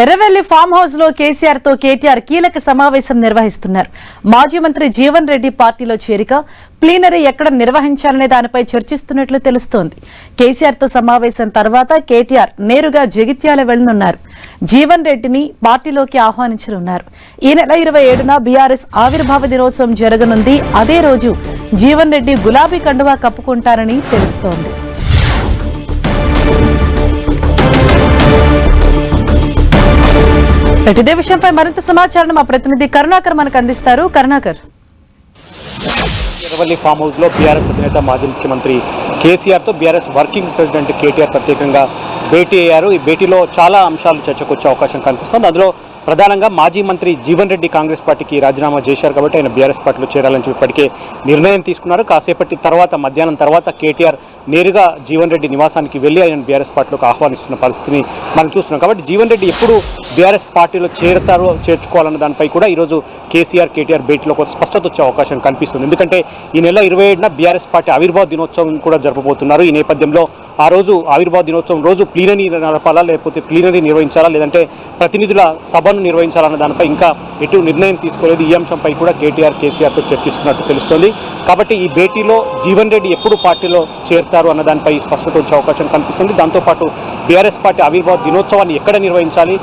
Erravelli farm house లో కేసీఆర్ తో కేటీఆర్ కీలక సమావేశం నిర్వహిస్తున్నారు. మాజీ మంత్రి జీవన్ రెడ్డి పార్టీలో చేరిక, ప్లీనరీ ఎక్కడ నిర్వహించాలనే దానిపై చర్చిస్తున్నట్లు తెలుస్తోంది. కేసీఆర్ తో సమావేశం తర్వాత కేటీఆర్ నేరుగా జగిత్యాల వెళ్లనున్నారు. జీవన్ రెడ్డిని పార్టీలోకి ఆహ్వానించనున్నారు. ఈ నెల 27న బీఆర్ఎస్ ఆవిర్భావ దినోత్సవం జరగనుంది. అదే రోజు జీవన్ రెడ్డి గులాబీ కండువా కప్పుకుంటారని తెలుస్తోంది. ఇదే విషయంపై మరింత సమాచారం మా ప్రతినిధి కరుణాకర్ మనకు అందిస్తారు. కరుణాకర్, ఎర్రవల్లి ఫామ్ హౌస్ లో బీఆర్ఎస్ అధినేత మాజీ ముఖ్యమంత్రి కేసీఆర్ తో బీఆర్ఎస్ వర్కింగ్ ప్రెసిడెంట్ కేటీఆర్ ప్రత్యేకంగా భేటీ అయ్యారు. ఈ భేటీలో చాలా అంశాలు చర్చకు వచ్చే అవకాశం కనిపిస్తుంది. అందులో ప్రధానంగా మాజీ మంత్రి జీవన్ రెడ్డి కాంగ్రెస్ పార్టీకి రాజీనామా చేశారు కాబట్టి ఆయన బీఆర్ఎస్ పార్టీలో చేరాలని చెప్పి ఇప్పటికే నిర్ణయం తీసుకున్నారు. కాసేపటి తర్వాత మధ్యాహ్నం తర్వాత కేటీఆర్ నేరుగా జీవన్ రెడ్డి నివాసానికి వెళ్ళి ఆయన బీఆర్ఎస్ పార్టీలోకి ఆహ్వానిస్తున్న పరిస్థితిని మనం చూస్తున్నాం. కాబట్టి జీవన్ రెడ్డి ఎప్పుడు బీఆర్ఎస్ పార్టీలో చేర్చుకోవాలన్న దానిపై కూడా ఈరోజు కేటీఆర్ భేటీలో కొంత స్పష్టత వచ్చే అవకాశం కనిపిస్తుంది. ఎందుకంటే ఈ నెల 27న బీఆర్ఎస్ పార్టీ ఆవిర్భావ దినోత్సవం కూడా జరపబోతున్నారు. ఈ నేపథ్యంలో ఆ రోజు ఆవిర్భావ దినోత్సవం రోజు ప్లీనరీ నడపాలా, లేకపోతే ప్లీనరీ నిర్వహించాలా, లేదంటే ప్రతినిధుల సభను నిర్వహించాలన్న దానిపై ఇంకా ఎటు నిర్ణయం తీసుకోలేదు. ఈ అంశంపై కూడా కేసీఆర్తో చర్చిస్తున్నట్టు తెలుస్తోంది. కాబట్టి ఈ భేటీలో జీవన్ రెడ్డి ఎప్పుడు పార్టీలో చేరుతారు అన్న దానిపై స్పష్టత వచ్చే అవకాశం కనిపిస్తుంది. దాంతోపాటు బీఆర్ఎస్ పార్టీ ఆవిర్భావ దినోత్సవాన్ని ఎక్కడ నిర్వహించాలి,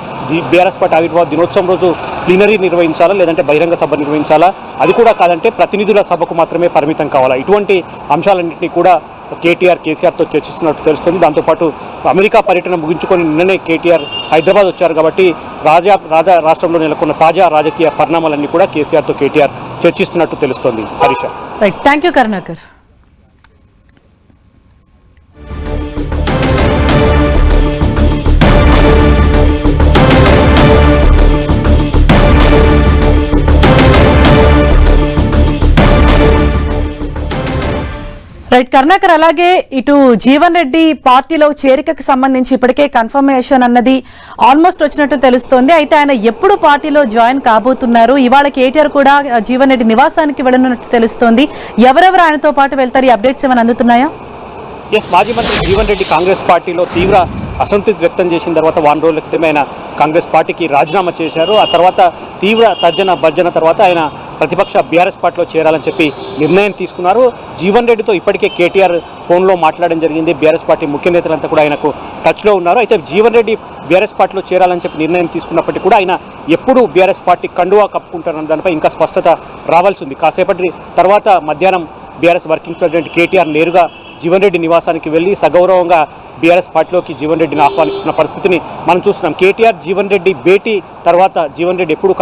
బీఆర్ఎస్ పార్టీ ఆవిర్భావ దినోత్సవం రోజు ప్లీనరీ నిర్వహించాలా, లేదంటే బహిరంగ సభ నిర్వహించాలా, అది కూడా కాదంటే ప్రతినిధుల సభకు మాత్రమే పరిమితం కావాలా, ఇటువంటి అంశాలన్నింటినీ కూడా కేసీఆర్తో చర్చిస్తున్నట్టు తెలుస్తుంది. దాంతోపాటు అమెరికా పర్యటన ముగించుకొని నిన్ననే కేటీఆర్ హైదరాబాద్ వచ్చారు కాబట్టి రాష్ట్రంలో నెలకొన్న తాజా రాజకీయ పరిణామాలన్నీ కూడా కేసీఆర్తో కేటీఆర్ చర్చిస్తున్నట్టు తెలుస్తోంది. Harish, thank you Karunakar. కరుణాకర్, అలాగే ఇటు జీవన్ రెడ్డి పార్టీలో చేరికకు సంబంధించి ఇప్పటికే కన్ఫర్మేషన్ అన్నది ఆల్మోస్ట్ వచ్చినట్టు తెలుస్తోంది. అయితే ఆయన ఎప్పుడు పార్టీలో జాయిన్ కాబోతున్నారు? ఇవాళ కేటీఆర్ కూడా జీవన్ రెడ్డి నివాసానికి వెళ్ళనున్నట్టు తెలుస్తోంది. ఎవరెవరు ఆయనతో పాటు వెళ్తారు? ఈ అప్డేట్స్ ఏమైనా అందుతున్నాయా? మాజీ మంత్రి జీవన్ రెడ్డి కాంగ్రెస్ పార్టీలో తీవ్ర అసంతృప్తి వ్యక్తం చేసిన తర్వాత వారం రోజుల క్రితమే ఆయన కాంగ్రెస్ పార్టీకి రాజీనామా చేశారు. ఆ తర్వాత తీవ్ర భర్జన తర్వాత ఆయన ప్రతిపక్ష బీఆర్ఎస్ పార్టీలో చేరాలని చెప్పి నిర్ణయం తీసుకున్నారు. జీవన్ రెడ్డితో ఇప్పటికే కేటీఆర్ ఫోన్లో మాట్లాడడం జరిగింది. బీఆర్ఎస్ పార్టీ ముఖ్య నేతలంతా కూడా ఆయనకు టచ్లో ఉన్నారు. అయితే జీవన్ రెడ్డి బీఆర్ఎస్ పార్టీలో చేరాలని చెప్పి నిర్ణయం తీసుకున్నప్పటికీ కూడా ఆయన ఎప్పుడు బీఆర్ఎస్ పార్టీ కండువా కప్పుకుంటారన్న దానిపై ఇంకా స్పష్టత రావాల్సి ఉంది. కాసేపటి తర్వాత మధ్యాహ్నం బీఆర్ఎస్ వర్కింగ్ ప్రెసిడెంట్ కేటీఆర్ నేరుగా జీవన్ రెడ్డి నివాసానికి వెళ్ళి సగౌరవంగా బీఆర్ఎస్ పార్టీలోకి జీవన్ రెడ్డిని ఆహ్వానిస్తున్న పరిస్థితిని మనం చూస్తున్నాం. కేటీఆర్ జీవన్ రెడ్డి భేటీ తర్వాత జీవన్ రెడ్డి ఎప్పుడు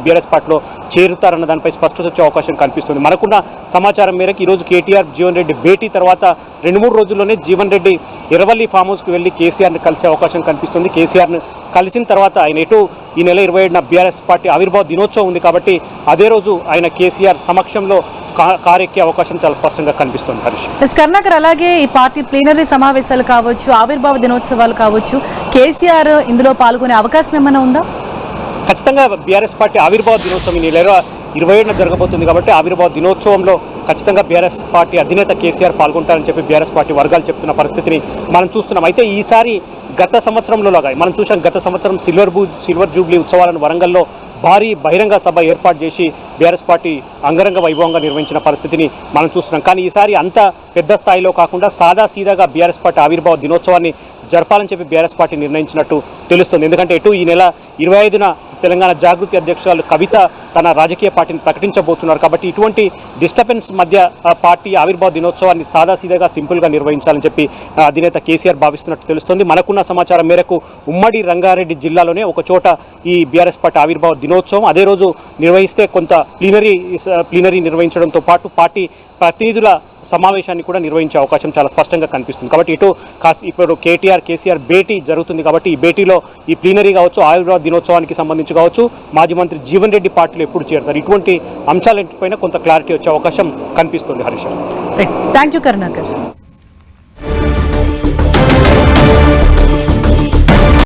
బీఆర్ఎస్ పార్టీలో చేరుతారన్న దానిపై స్పష్టత వచ్చే అవకాశం కనిపిస్తుంది. మనకున్న సమాచారం మేరకు ఈరోజు కేటీఆర్ జీవన్ రెడ్డి భేటీ తర్వాత 2-3 రోజుల్లోనే జీవన్ రెడ్డి ఎర్రవల్లి ఫామ్ హౌస్కి వెళ్ళి కేసీఆర్ని కలిసే అవకాశం కనిపిస్తుంది. కేసీఆర్ని కలిసిన తర్వాత ఆయన ఎటు ఈ నెల 27న బీఆర్ఎస్ పార్టీ ఆవిర్భావ దినోత్సవం ఉంది కాబట్టి అదే రోజు ఆయన కేసీఆర్ సమక్షంలో కారెక్కే అవకాశం చాలా స్పష్టంగా కనిపిస్తుంది. హరీష్, కరుణాకర్, అలాగే ఈ పార్టీ ప్లీనరీ సమావేశాలు కావచ్చు, ఆవిర్భావ దినోత్సవాలు కావచ్చు, కేసీఆర్ ఇందులో పాల్గొనే అవకాశం ఏమైనా ఉందా? ఖచ్చితంగా బీఆర్ఎస్ పార్టీ ఆవిర్భావ దినోత్సవం ఈ నెల 27న జరగబోతుంది కాబట్టి ఆవిర్భావ దినోత్సవంలో ఖచ్చితంగా బీఆర్ఎస్ పార్టీ అధినేత కేసీఆర్ పాల్గొంటారని చెప్పి బీఆర్ఎస్ పార్టీ వర్గాలు చెప్తున్న పరిస్థితిని మనం చూస్తున్నాం. అయితే ఈసారి గత సంవత్సరంలోలాగా మనం చూసాం. గత సంవత్సరం సిల్వర్ జూబ్లీ ఉత్సవాలను వరంగల్లో భారీ బహిరంగ సభ ఏర్పాటు చేసి బీఆర్ఎస్ పార్టీ అంగరంగ వైభవంగా నిర్వహించిన పరిస్థితిని మనం చూస్తున్నాం. కానీ ఈసారి అంత పెద్ద స్థాయిలో కాకుండా సాదాసీదాగా బీఆర్ఎస్ పార్టీ ఆవిర్భావ దినోత్సవాన్ని జరపాలని చెప్పి బీఆర్ఎస్ పార్టీ నిర్ణయించినట్టు తెలుస్తుంది. ఎందుకంటే ఎటు ఈ నెల 25న తెలంగాణ జాగృతి అధ్యక్షురాలు కవిత తన రాజకీయ పార్టీని ప్రకటించబోతున్నారు కాబట్టి ఇటువంటి డిస్టర్బెన్స్ మధ్య పార్టీ ఆవిర్భావ దినోత్సవాన్ని సాదాసీదాగా సింపుల్గా నిర్వహించాలని చెప్పి అధినేత కేసీఆర్ భావిస్తున్నట్టు తెలుస్తుంది. మనకున్న సమాచారం మేరకు ఉమ్మడి రంగారెడ్డి జిల్లాలోనే ఒక చోట ఈ బీఆర్ఎస్ పార్టీ ఆవిర్భావ దినోత్సవం అదే రోజు నిర్వహిస్తే కొంత ప్లీనరీ నిర్వహించడంతో పాటు పార్టీ ప్రతినిధుల సమావేశాన్ని కూడా నిర్వహించే అవకాశం చాలా స్పష్టంగా కనిపిస్తుంది. కాబట్టి ఇప్పుడు కేసీఆర్ భేటీ జరుగుతుంది కాబట్టి ఈ భేటీలో ఈ ప్లీనరీ కావచ్చు, ఆవిర్భావ దినోత్సవానికి సంబంధించి కావచ్చు, మాజీ మంత్రి జీవన్ రెడ్డి పార్టీలో ఎప్పుడు చేరుతారు, ఇటువంటి అంశాలపైన కొంత క్లారిటీ వచ్చే అవకాశం కనిపిస్తుంది. Harish, thank you Karunakar.